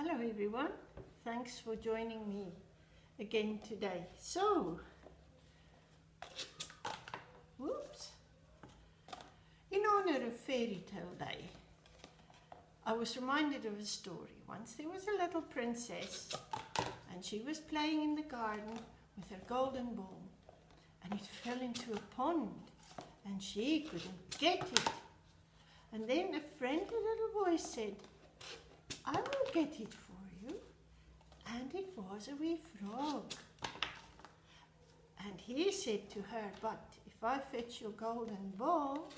Hello everyone, thanks for joining me again today. So, in honor of Fairytale Day, I was reminded of a story. Once there was a little princess and she was playing in the garden with her golden ball and it fell into a pond and she couldn't get it. And then a friendly little voice said, "I will get it for you." And it was a wee frog. And he said to her, "But if I fetch your golden ball,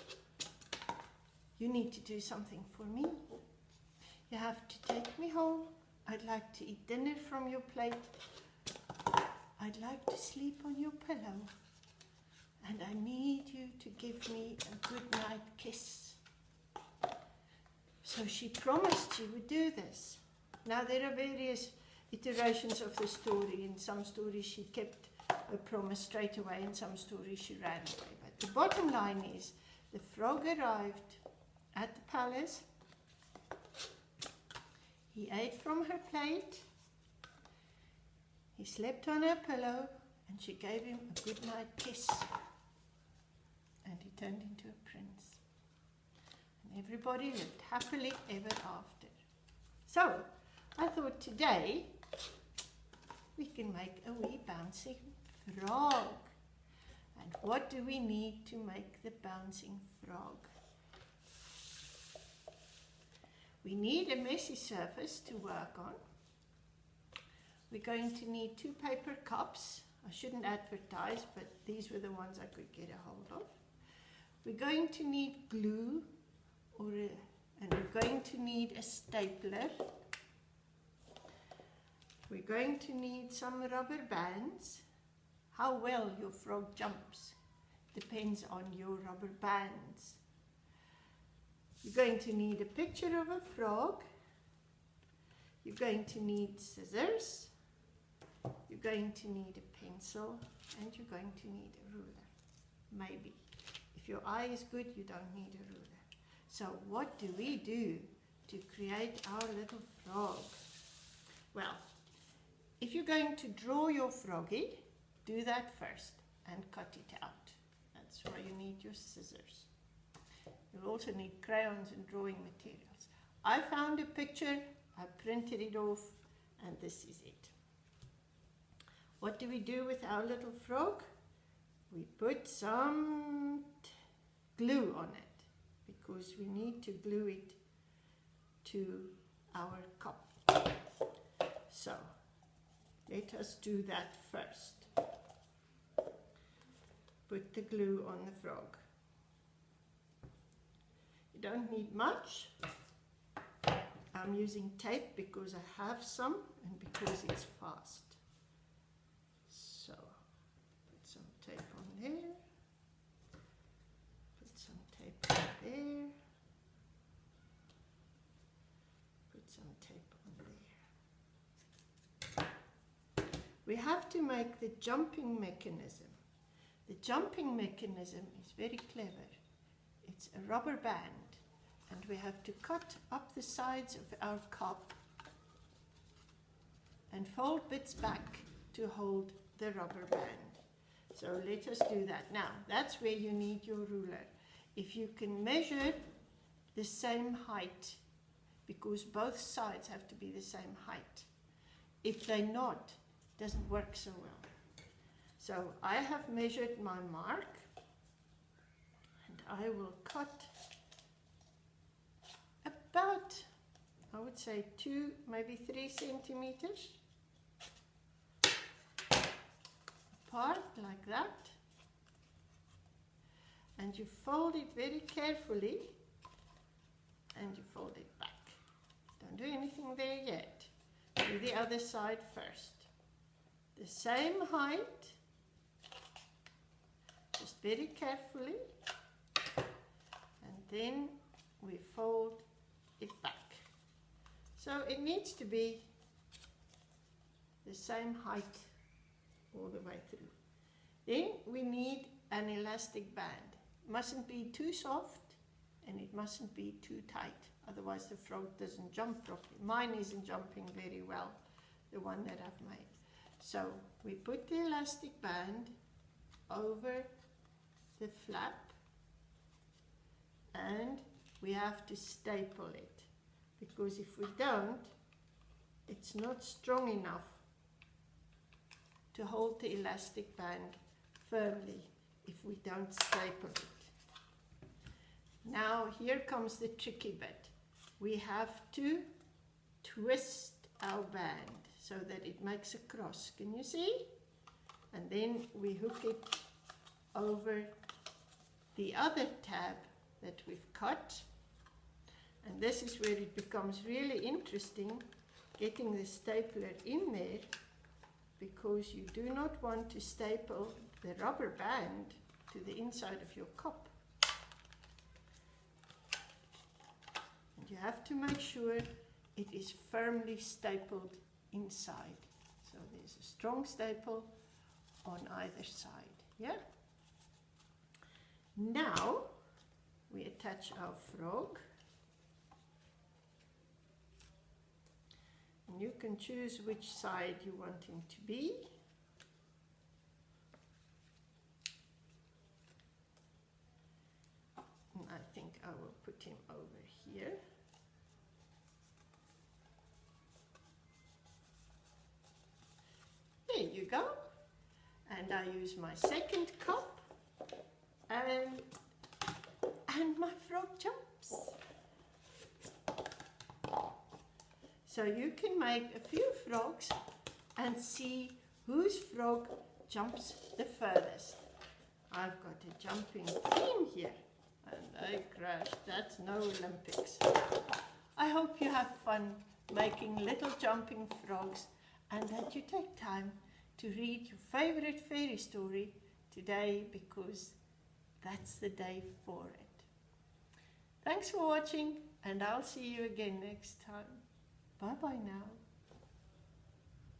you need to do something for me. You have to take me home. I'd like to eat dinner from your plate. I'd like to sleep on your pillow. And I need you to give me a good night kiss." So she promised she would do this. Now there are various iterations of the story. In some stories she kept a promise straight away, in some stories she ran away. But the bottom line is, the frog arrived at the palace. He ate from her plate. He slept on her pillow and she gave him a good night kiss. And he turned into a prince. And everybody lived happily ever after. So, I thought today we can make a wee bouncing frog. And what do we need to make the bouncing frog? We need a messy surface to work on. We're going to need 2 paper cups. I shouldn't advertise, but these were the ones I could get a hold of. We're going to need glue, and we're going to need a stapler. We're going to need some rubber bands. How well your frog jumps depends on your rubber bands. You're going to need a picture of a frog. You're going to need scissors. You're going to need a pencil, and you're going to need a ruler. Maybe. If your eye is good, you don't need a ruler. So what do we do to create our little frog? Well, if you're going to draw your froggy, do that first and cut it out. That's why you need your scissors. You'll also need crayons and drawing materials. I found a picture, I printed it off, and this is it. What do we do with our little frog? We put some glue on it, because we need to glue it to our cup. So, let us do that first. Put the glue on the frog. You don't need much. I'm using tape because I have some and because it's fast. So, put some tape on there. Put some tape on there. Put some tape on there. We have to make the jumping mechanism. The jumping mechanism is very clever. It's a rubber band, and we have to cut up the sides of our cup and fold bits back to hold the rubber band. So let us do that. Now, that's where you need your ruler. If you can measure the same height, because both sides have to be the same height. If they're not, it doesn't work so well. So I have measured my mark, and I will cut about, I would say 2, maybe 3 centimeters apart, like that. And you fold it very carefully, and you fold it back. Don't do anything there yet. Do the other side first. The same height, just very carefully, and then we fold it back. So it needs to be the same height all the way through. Then we need an elastic band. It mustn't be too soft and it mustn't be too tight. otherwise the frog doesn't jump properly. Mine isn't jumping very well, the one that I've made. So we put the elastic band over the flap and we have to staple it, because if we don't, it's not strong enough to hold the elastic band firmly if we don't staple it. Now here comes the tricky bit. We have to twist our band so that it makes a cross. Can you see? And then we hook it over the other tab that we've cut. And this is where it becomes really interesting, getting the stapler in there, because you do not want to staple the rubber band to the inside of your cup. And you have to make sure it is firmly stapled inside. So there's a strong staple on either side. Yeah? Now we attach our frog. And you can choose which side you want him to be. And I think I will put him over here. There you go. And I use my second cup, and my frog jumps. So you can make a few frogs and see whose frog jumps the furthest. I've got a jumping team here, and I crashed. That's no Olympics. I hope you have fun making little jumping frogs, and that you take time to read your favorite fairy story today, because that's the day for it. Thanks for watching, and I'll see you again next time. Bye bye now.